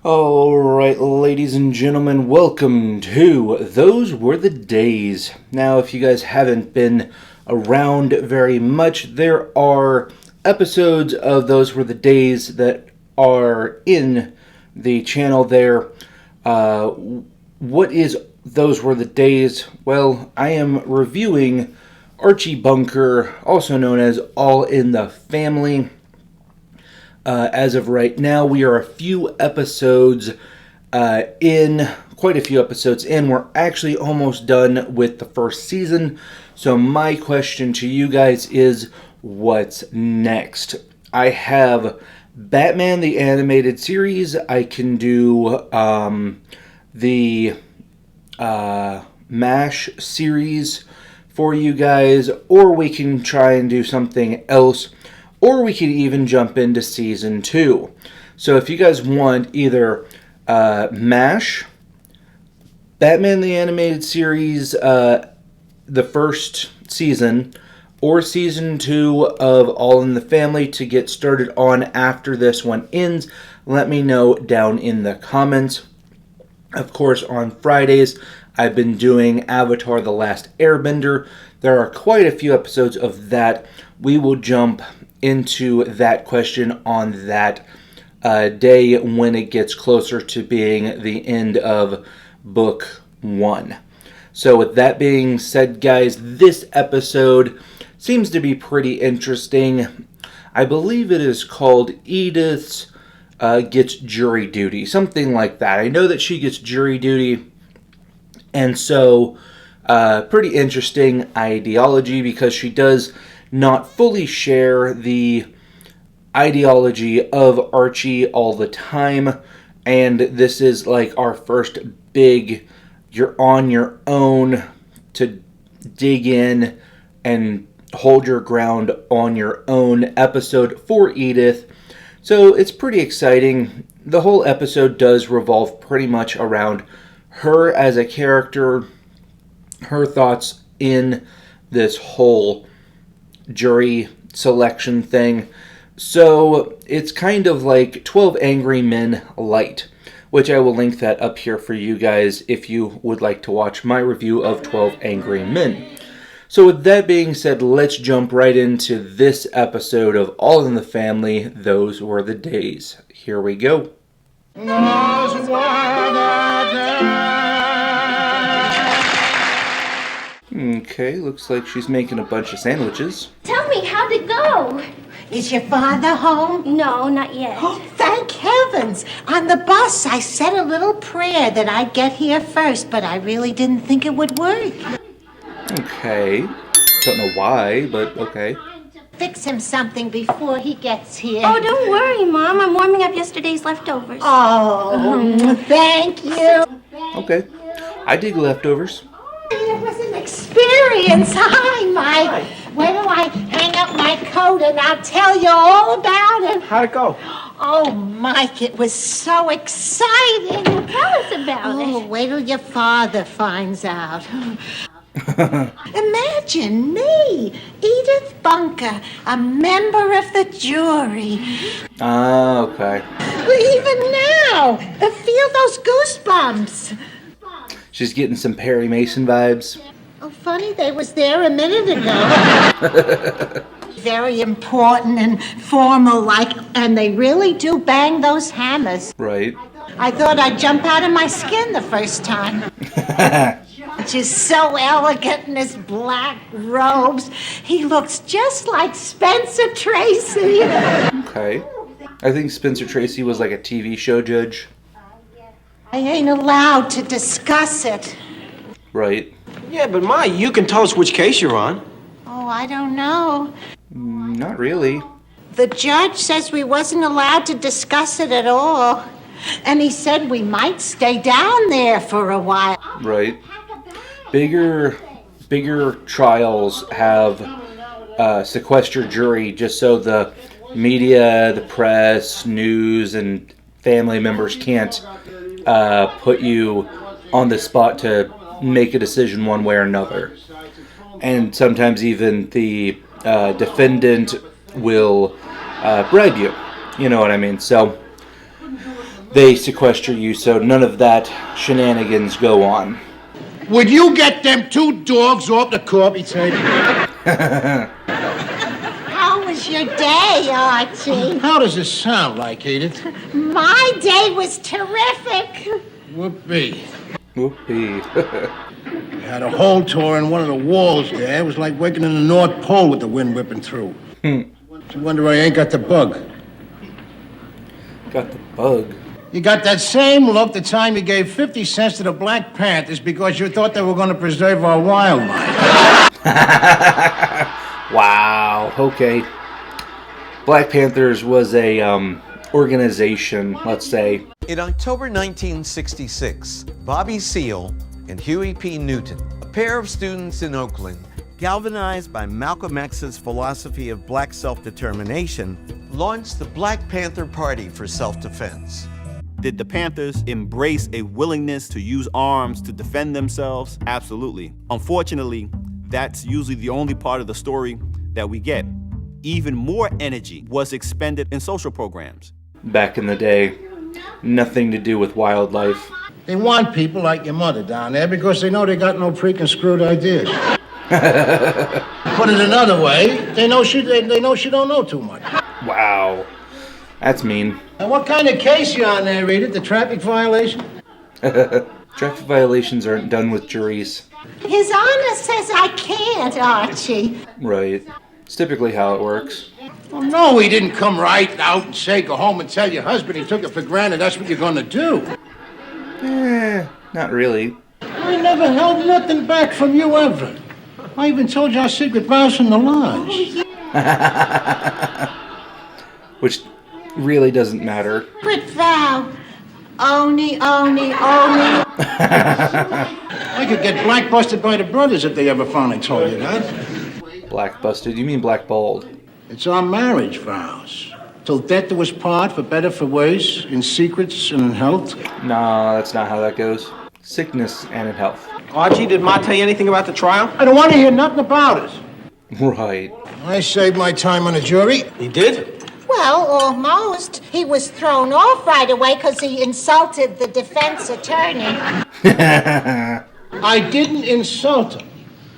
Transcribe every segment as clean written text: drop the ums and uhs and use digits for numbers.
Alright, ladies and gentlemen, welcome to Those Were the Days. Now, if you guys haven't been around very much, there are episodes of Those Were the Days that are in the channel there. What is Those Were the Days? Well, I am reviewing Archie Bunker, also known as All in the Family. As of right now, we are a few episodes quite a few episodes in. We're actually almost done with the first season. So my question to you guys is, what's next? I have Batman the Animated Series. I can do the MASH series for you guys, or we can try and do something else. Or we could even jump into Season 2. So if you guys want either MASH, Batman the Animated Series, the first season, or Season 2 of All in the Family to get started on after this one ends, let me know down in the comments. Of course, on Fridays, I've been doing Avatar The Last Airbender. There are quite a few episodes of that. We will jump into that question on that day when it gets closer to being the end of book 1. So with that being said, guys, this episode seems to be pretty interesting. I believe it is called Edith Gets Jury Duty, something like that. I know that she gets jury duty, and so pretty interesting ideology because she does not fully share the ideology of Archie all the time. And this is like our first big, you're on your own to dig in and hold your ground on your own episode for Edith. So it's pretty exciting. The whole episode does revolve pretty much around her as a character, her thoughts in this whole jury selection thing. So it's kind of like 12 Angry Men light, which I will link that up here for you guys if you would like to watch my review of 12 Angry Men. So with that being said, let's jump right into this episode of All in the Family, Those Were the Days. Here we go. Those were the days. Okay, looks like she's making a bunch of sandwiches. Tell me, how'd it go? Is your father home? No, not yet. Oh, thank heavens. On the bus, I said a little prayer that I'd get here first, but I really didn't think it would work. Okay. Don't know why, but okay. Fix him something before he gets here. Oh, don't worry, Mom. I'm warming up yesterday's leftovers. Oh, thank you. Okay. I dig leftovers. It was an experience. Hi, Mike. Where do I hang up my coat and I'll tell you all about it? How'd it go? Oh, Mike, it was so exciting. Tell us about Oh, it. wait till your father finds out. Imagine me, Edith Bunker, a member of the jury. Ah, okay. Even now, I feel those goosebumps. She's getting some Perry Mason vibes. Oh, funny, they was there a minute ago. Very important and formal, like, and they really do bang those hammers. Right. I thought I'd jump out of my skin the first time. Just so elegant in his black robes. He looks just like Spencer Tracy. Okay. I think Spencer Tracy was like a TV show judge. I ain't allowed to discuss it. Right. Yeah, but Ma, you can tell us which case you're on. Oh, I don't know. Not really. The judge says we wasn't allowed to discuss it at all. And he said we might stay down there for a while. Right. Bigger trials have sequestered jury just so the media, the press, news, and family members can't put you on the spot to make a decision one way or another. And sometimes even the defendant will bribe you. You know what I mean? So they sequester you, so none of that shenanigans go on. Would you get them 2 dogs off the coffee table? How was your day, Archie? How does it sound like, Edith? My day was terrific. Whoopee. Whoopee. Had a hole tore in one of the walls there. It was like working in the North Pole with the wind whipping through. No wonder I ain't got the bug. Got the bug. You got that same look the time you gave 50 cents to the Black Panthers because you thought they were going to preserve our wildlife. Wow, okay. Black Panthers was a organization, let's say. In October 1966, Bobby Seale and Huey P. Newton, a pair of students in Oakland, galvanized by Malcolm X's philosophy of black self-determination, launched the Black Panther Party for self-defense. Did the Panthers embrace a willingness to use arms to defend themselves? Absolutely. Unfortunately, that's usually the only part of the story that we get. Even more energy was expended in social programs. Back in the day, nothing to do with wildlife. They want people like your mother down there because they know they got no preconceived ideas. Put it another way, they know she don't know too much. Wow, that's mean. And what kind of case you on there, Edith? The traffic violation? Traffic violations aren't done with juries. His Honor says I can't, Archie. Right. It's typically how it works. Well, no, he didn't come right out and say, go home and tell your husband he took it for granted that's what you're going to do. Not really. I never held nothing back from you ever. I even told you our secret vows from the lodge. Which really doesn't matter. Secret vow. Oni. I could get blackbusted by the brothers if they ever finally told you that. Blackbusted? You mean blackballed? It's our marriage vows. Till death do us part, for better, for worse, in secrets and in health. Nah, that's not how that goes. Sickness and in health. Archie, did Ma tell you anything about the trial? I don't want to hear nothing about it. Right. I saved my time on the jury. He did? Well, almost. He was thrown off right away because he insulted the defense attorney. I didn't insult him.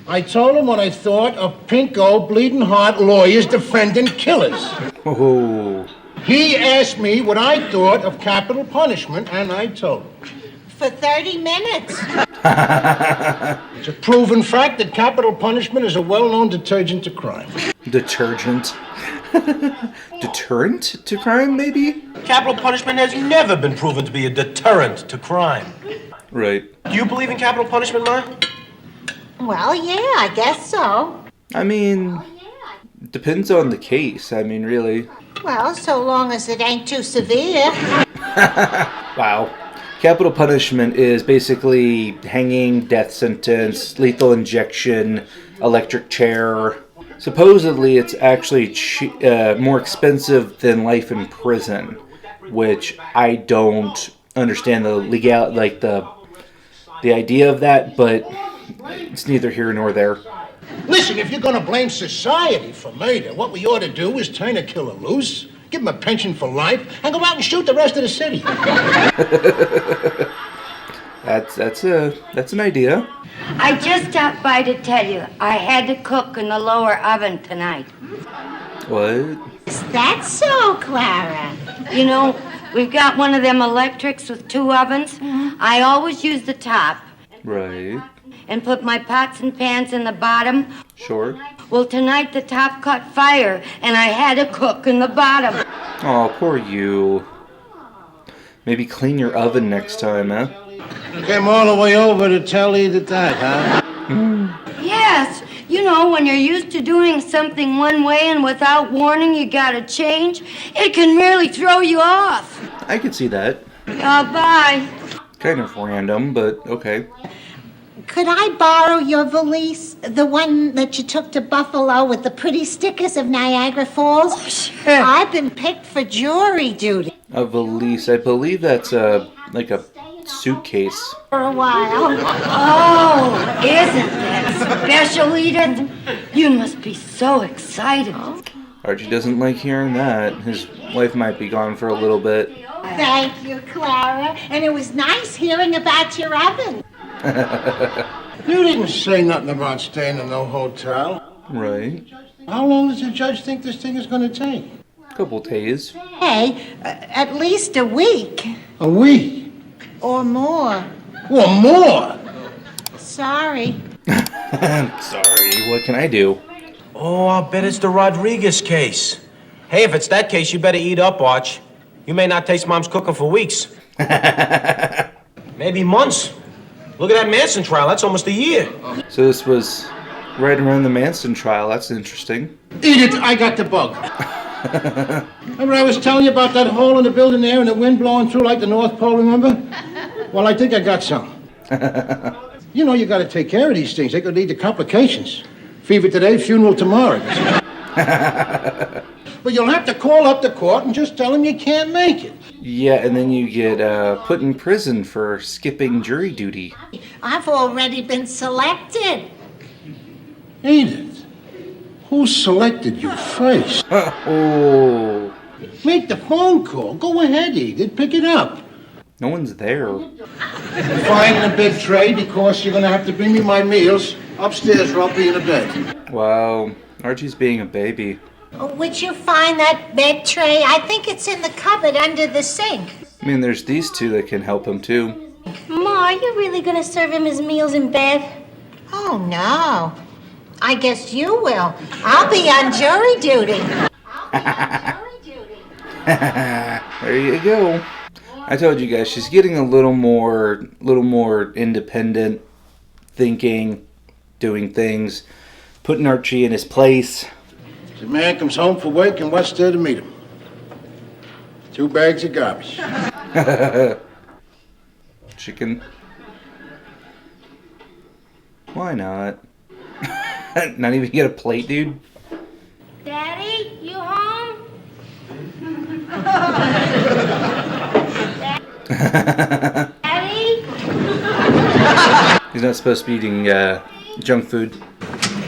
I told him what I thought of pinko, bleeding heart lawyers defending killers. Oh. He asked me what I thought of capital punishment, and I told him. For 30 minutes. It's a proven fact that capital punishment is a well-known detergent to crime. Detergent? Deterrent to crime, maybe? Capital punishment has never been proven to be a deterrent to crime. Right. Do you believe in capital punishment, Ma? Well, yeah, I guess so. I mean, depends on the case. I mean, really. Well, so long as it ain't too severe. Wow. Capital punishment is basically hanging, death sentence, lethal injection, electric chair. Supposedly, it's actually more expensive than life in prison, which I don't understand the the idea of that, but it's neither here nor there. Listen, if you're going to blame society for murder, what we ought to do is turn a killer loose, give him a pension for life, and go out and shoot the rest of the city. That's an idea. I just stopped by to tell you I had to cook in the lower oven tonight. What? Is that so, Clara? You know, we've got one of them electrics with 2 ovens. I always use the top Right. and put my pots and pans in the bottom. Sure. Well, tonight the top caught fire and I had to cook in the bottom. Oh, poor you. Maybe clean your oven next time, huh? Came all the way over to tell Edith that, huh? Yes, you know, when you're used to doing something one way and without warning you gotta change, it can really throw you off. I could see that. Bye. Kind of random, but okay. Could I borrow your valise? The one that you took to Buffalo with the pretty stickers of Niagara Falls? Oh, sure. I've been picked for jury duty A valise. I believe that's like a suitcase. for a while. Oh, isn't that special, Edith? You must be so excited. Archie doesn't like hearing that. His wife might be gone for a little bit. I Thank you, Clara. And it was nice hearing about your oven. You didn't say nothing about staying in no hotel. Right. How long does the judge think this thing is going to take? Couple days. Hey, at least a week. A week. Or more. Or more. Sorry. Sorry, what can I do? Oh, I'll bet it's the Rodriguez case. Hey, if it's that case, you better eat up, Arch. You may not taste Mom's cooking for weeks. Maybe months. Look at that Manson trial. That's almost a year. So this was right around the Manson trial. That's interesting. Eat it. I got the bug. Remember I was telling you about that hole in the building there and the wind blowing through like the North Pole, remember? Well, I think I got some. You know you got to take care of these things. They could lead to complications. Fever today, funeral tomorrow. But you'll have to call up the court and just tell them you can't make it. Yeah, and then you get put in prison for skipping jury duty. I've already been selected. Edith, who selected you first? Oh, Make the phone call. Go ahead, Edith. Pick it up. no one's there. Find the big tray because you're going to have to bring me my meals upstairs or I'll be in the bed. Wow, Archie's being a baby. Would you find that bed tray? I think it's in the cupboard under the sink. I mean, there's these two that can help him too. Ma, are you really gonna serve him his meals in bed? Oh, no. I guess you will. I'll be on jury duty. There you go. I told you guys, she's getting a little more independent, thinking, doing things, putting Archie in his place. The man comes home from work and what's there to meet him? 2 bags of garbage. Chicken. Why not? Not even get a plate, dude? Daddy, you home? Daddy? He's not supposed to be eating junk food.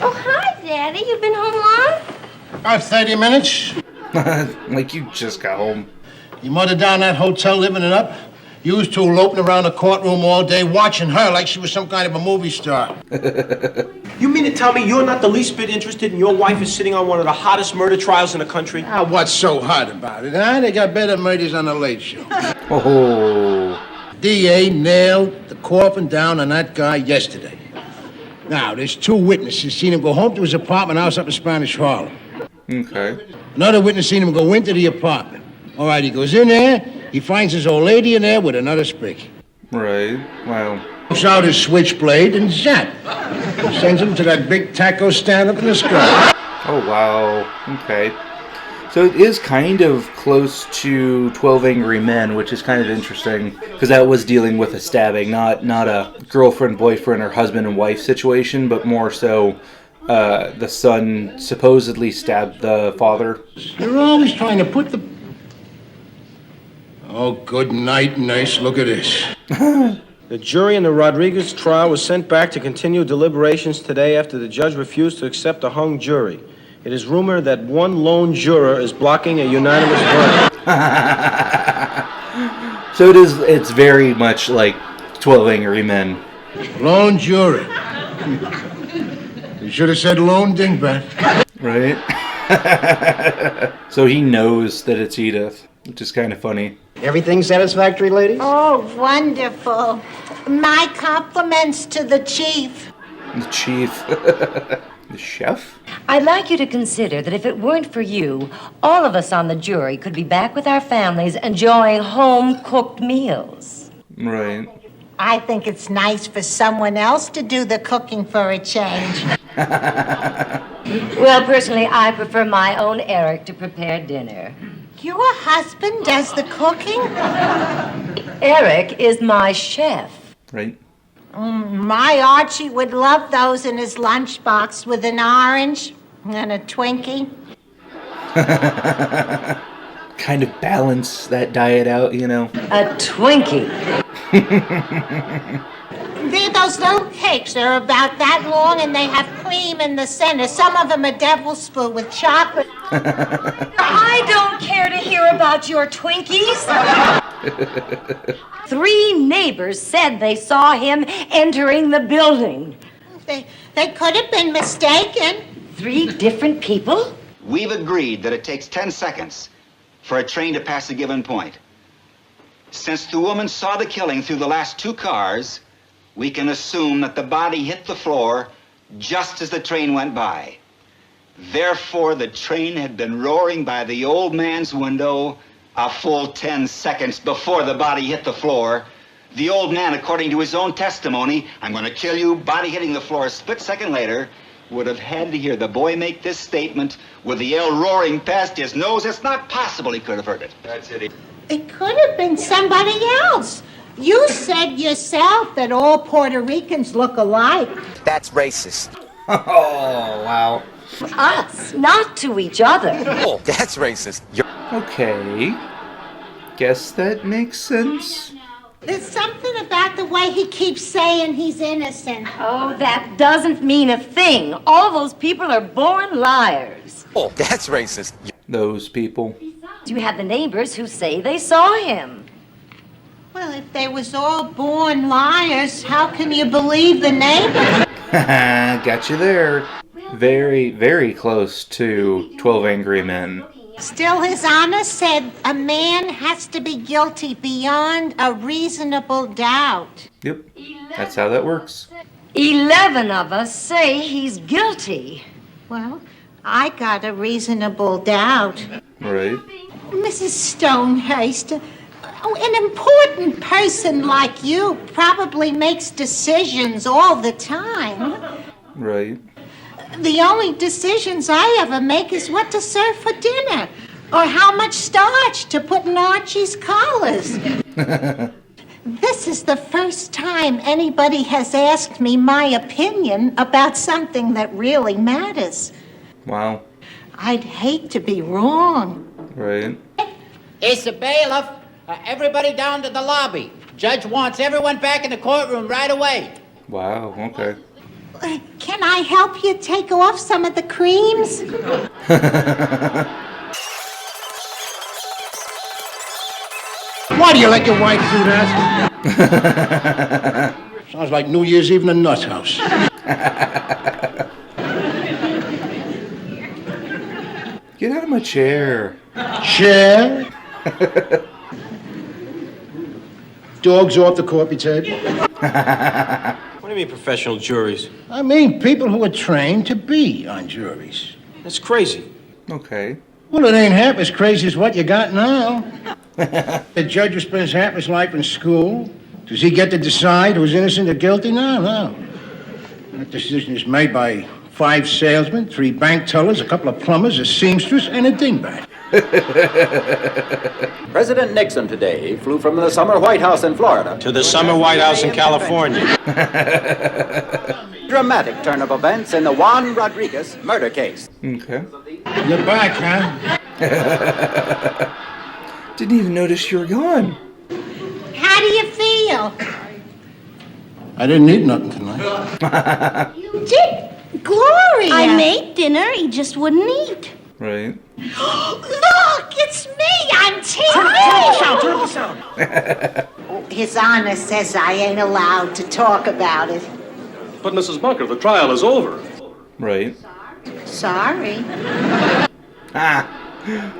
Oh, hi, Daddy. You been home long? About 30 minutes. Like you just got home. Your mother down that hotel living it up? You was two eloping around the courtroom all day watching her like she was some kind of a movie star. You mean to tell me you're not the least bit interested and your wife is sitting on one of the hottest murder trials in the country? Ah, what's so hard about it, huh? They got better murders on the Late Show. Oh. DA nailed the coffin down on that guy yesterday. Now, there's 2 witnesses seen him go home to his apartment house up in Spanish Harlem. Okay. Another witness seen him go into the apartment. All right, he goes in there, he finds his old lady in there with another spick. Right. Wow. Pulls out his switchblade and zap. Sends him to that big taco stand up in the sky. Oh, wow. Okay. So it is kind of close to 12 Angry Men, which is kind of interesting, because that was dealing with a stabbing, not a girlfriend, boyfriend, or husband and wife situation, but more so the son supposedly stabbed the father. You're always trying to put the... Oh, good night, nurse. Look at this. The jury in the Rodriguez trial was sent back to continue deliberations today after the judge refused to accept a hung jury. It is rumored that one lone juror is blocking a unanimous verdict. So it's very much like 12 Angry Men. Lone jury. You should have said lone dingbat. Right? So he knows that it's Edith, which is kind of funny. Everything satisfactory, ladies? Oh, wonderful. My compliments to the chief. The chief. The chef? I'd like you to consider that if it weren't for you, all of us on the jury could be back with our families enjoying home-cooked meals. Right. I think it's nice for someone else to do the cooking for a change. Well, personally, I prefer my own Eric to prepare dinner. Your husband does the cooking? Eric is my chef. Right. My Archie would love those in his lunchbox with an orange and a Twinkie. Kind of balance that diet out, you know. A Twinkie. They're those little cakes. They're about that long and they have cream in the center. Some of them are devil's food with chocolate. I don't care to hear about your Twinkies. 3 neighbors said they saw him entering the building. They could have been mistaken. 3 different people? We've agreed that it takes 10 seconds for a train to pass a given point. Since the woman saw the killing through the last 2 cars, we can assume that the body hit the floor just as the train went by. Therefore, the train had been roaring by the old man's window a full 10 seconds before the body hit the floor. The old man, according to his own testimony, "I'm going to kill you," body hitting the floor a split second later, would have had to hear the boy make this statement with the yell roaring past his nose. It's not possible he could have heard it. That's it. It could have been somebody else. You said yourself that all Puerto Ricans look alike. That's racist. Oh, wow. Us, not to each other. Oh, that's racist. Okay. Guess that makes sense. There's something about the way he keeps saying he's innocent. Oh, that doesn't mean a thing. All those people are born liars. Oh, that's racist. Those people. You have the neighbors who say they saw him. Well, if they was all born liars, how can you believe the neighbors? Got you there. Very, very close to 12 Angry Men. Still, His Honor said a man has to be guilty beyond a reasonable doubt. Yep. That's how that works. 11 of us say he's guilty. Well, I got a reasonable doubt. Right. Mrs. Stonehurst, an important person like you probably makes decisions all the time. Right. The only decisions I ever make is what to serve for dinner, or how much starch to put in Archie's collars. This is the first time anybody has asked me my opinion about something that really matters. Wow. I'd hate to be wrong. Right. It's the bailiff. Everybody down to the lobby. Judge wants everyone back in the courtroom right away. Wow, okay. Can I help you take off some of the creams? Why do you let your wife do that? Sounds like New Year's Eve in a nut house. Get out of my chair. Chair? Dogs off the carpet, Ted. What do you mean professional juries? I mean people who are trained to be on juries. That's crazy. Okay. Well, it ain't half as crazy as what you got now. The judge who spends half his life in school, does he get to decide who's innocent or guilty? No. That decision is made by 5 salesmen, 3 bank tellers, a couple of plumbers, a seamstress, and a dingbat. President Nixon today flew from the summer White House in Florida to the summer White House in California. Dramatic turn of events in the Juan Rodriguez murder case. Okay. You're back, huh? Didn't even notice you were gone. How do you feel? I didn't eat nothing tonight. You did? Gloria! I made dinner, he just wouldn't eat. Right. Look, it's me! I'm Tina! Turn the sound. His Honor says I ain't allowed to talk about it. But, Mrs. Bunker, the trial is over. Right. Sorry.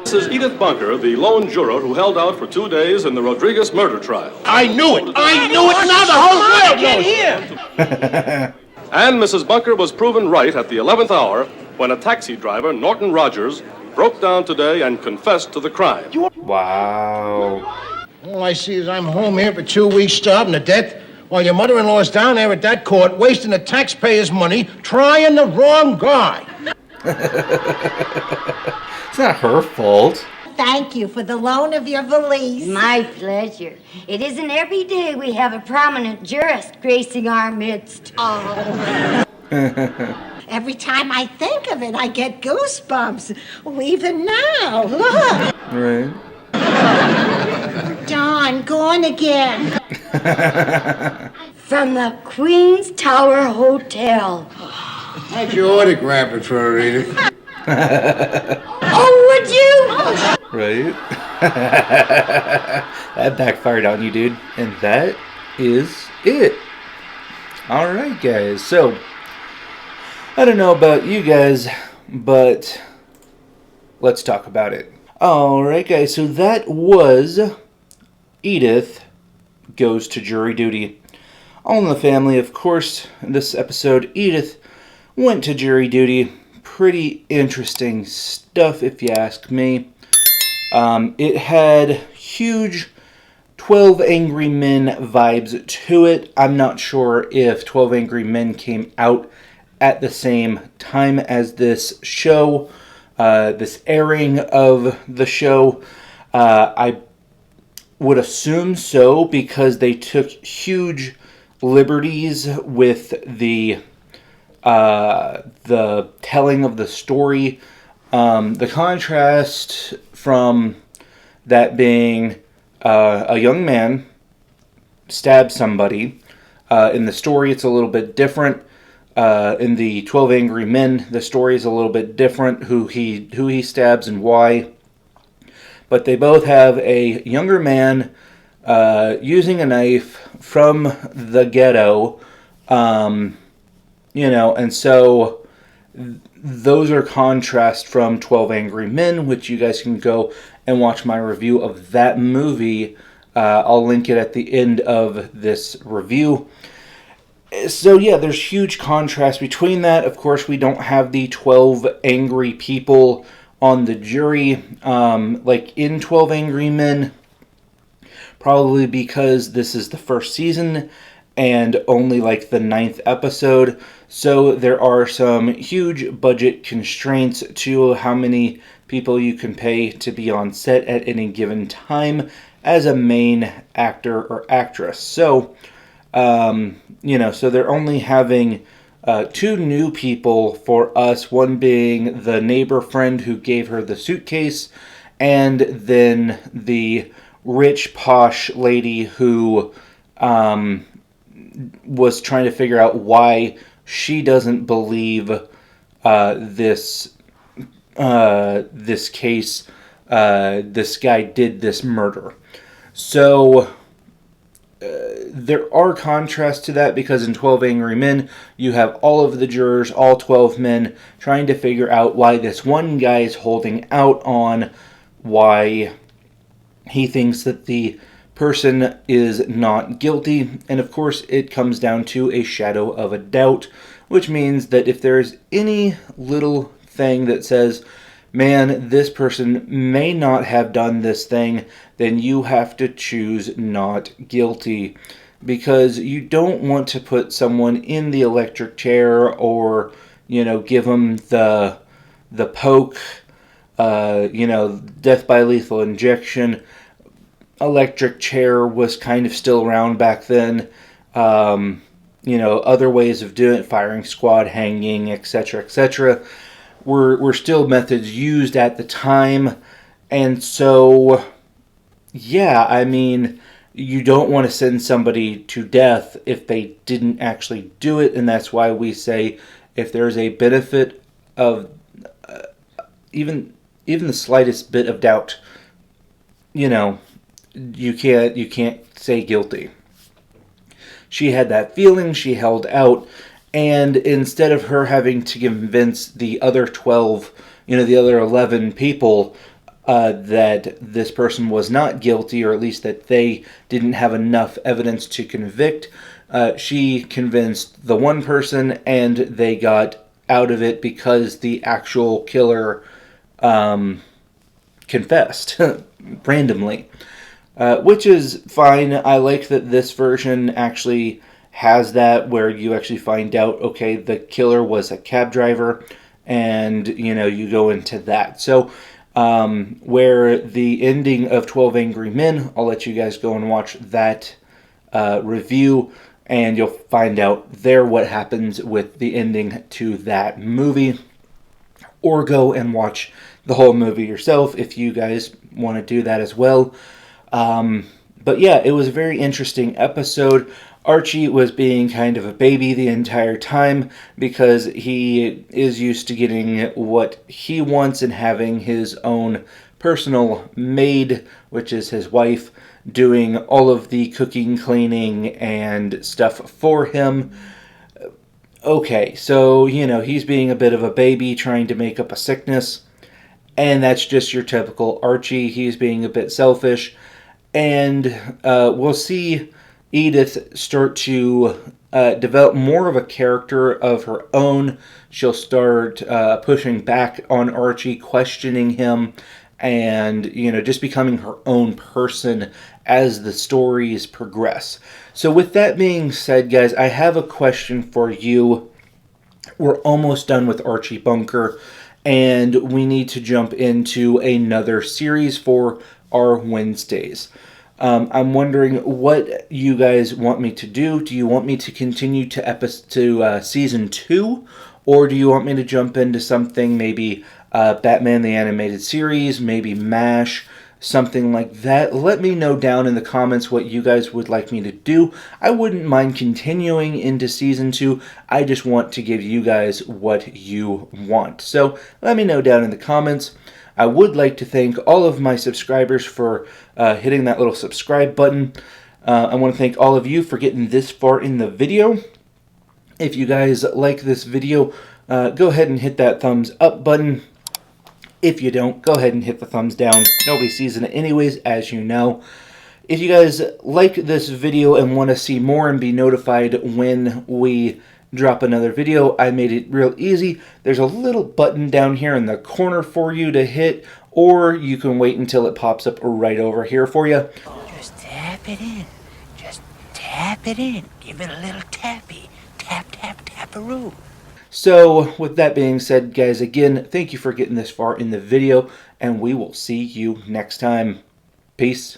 This is Edith Bunker, the lone juror who held out for 2 days in the Rodriguez murder trial. I knew it! I knew it! Now the whole world knows it! And Mrs. Bunker was proven right at the 11th hour when a taxi driver, Norton Rogers, broke down today and confessed to the crime. Wow. All I see is I'm home here for 2 weeks starving to death, while your mother-in-law's down there at that court wasting the taxpayers' money trying the wrong guy. It's not her fault. Thank you for the loan of your valise. My pleasure. It isn't every day we have a prominent jurist gracing our midst. Oh. Every time I think of it, I get goosebumps. Well, even now, look. Right. Darn, gone again. From the Queen's Tower Hotel. How'd you autograph it for her, Edith? Oh, would you? Right. That backfired on you, dude. And that is it. Alright, guys. So, I don't know about you guys, but let's talk about it. Alright, guys. So that was Edith Goes to Jury Duty. All in the Family, of course. In this episode, Edith went to jury duty. Pretty interesting stuff, if you ask me. It had huge 12 Angry Men vibes to it. I'm not sure if 12 Angry Men came out at the same time as this show, this airing of the show. I would assume so, because they took huge liberties with the telling of the story. The contrast from that being a young man stabs somebody. In the story, it's a little bit different. In the 12 Angry Men, the story is a little bit different, who he stabs and why. But they both have a younger man using a knife from the ghetto, and so those are contrast from 12 Angry Men, which you guys can go and watch my review of that movie. I'll link it at the end of this review. So yeah, there's huge contrast between that. Of course, we don't have the 12 angry people on the jury like in 12 Angry Men, probably because this is the first season and only like the 9th episode. So there are some huge budget constraints to how many people you can pay to be on set at any given time as a main actor or actress. So, so they're only having 2 new people for us, one being the neighbor friend who gave her the suitcase, and then the rich, posh lady who was trying to figure out why she doesn't believe this case, this guy did this murder. So there are contrasts to that, because in 12 Angry Men, you have all of the jurors, all 12 men, trying to figure out why this one guy is holding out on why he thinks that the person is not guilty. And of course, it comes down to a shadow of a doubt, which means that if there's any little thing that says, man, this person may not have done this thing, then you have to choose not guilty. Because you don't want to put someone in the electric chair or, give them the poke, death by lethal injection. Electric chair was kind of still around back then. Other ways of doing it, firing squad, hanging, etc., etc., were still methods used at the time. And so, yeah, I mean, you don't want to send somebody to death if they didn't actually do it, and that's why we say if there's a benefit of even the slightest bit of doubt, you can't say guilty. She had that feeling, she held out, and instead of her having to convince the other 12, the other 11 people that this person was not guilty, or at least that they didn't have enough evidence to convict, she convinced the one person, and they got out of it because the actual killer confessed randomly. Which is fine. I like that this version actually has that, where you actually find out, okay, the killer was a cab driver, and, you go into that. So, where the ending of 12 Angry Men, I'll let you guys go and watch that review, and you'll find out there what happens with the ending to that movie. Or go and watch the whole movie yourself if you guys want to do that as well. But yeah, it was a very interesting episode. Archie was being kind of a baby the entire time because he is used to getting what he wants and having his own personal maid, which is his wife, doing all of the cooking, cleaning, and stuff for him. Okay, so, he's being a bit of a baby trying to make up a sickness, and that's just your typical Archie. He's being a bit selfish, and we'll see Edith start to develop more of a character of her own. She'll start pushing back on Archie, questioning him, and, just becoming her own person as the stories progress. So with that being said, guys, I have a question for you. We're almost done with Archie Bunker, and we need to jump into another series for our Wednesdays. I'm wondering what you guys want me to do. Do you want me to continue to season 2, or do you want me to jump into something, maybe Batman the Animated Series, maybe MASH, something like that? Let me know down in the comments what you guys would like me to do. I wouldn't mind continuing into season 2. I just want to give you guys what you want. So let me know down in the comments. I would like to thank all of my subscribers for hitting that little subscribe button. I want to thank all of you for getting this far in the video. If you guys like this video, go ahead and hit that thumbs up button. If you don't, go ahead and hit the thumbs down. Nobody sees it anyways, as you know. If you guys like this video and want to see more and be notified when we drop another video, I made it real easy. There's a little button down here in the corner for you to hit, or you can wait until it pops up right over here for you. Just tap it in. Just tap it in. Give it a little tappy. Tap, tap, tap-a-roo. So, with that being said, guys, again, thank you for getting this far in the video, and we will see you next time. Peace.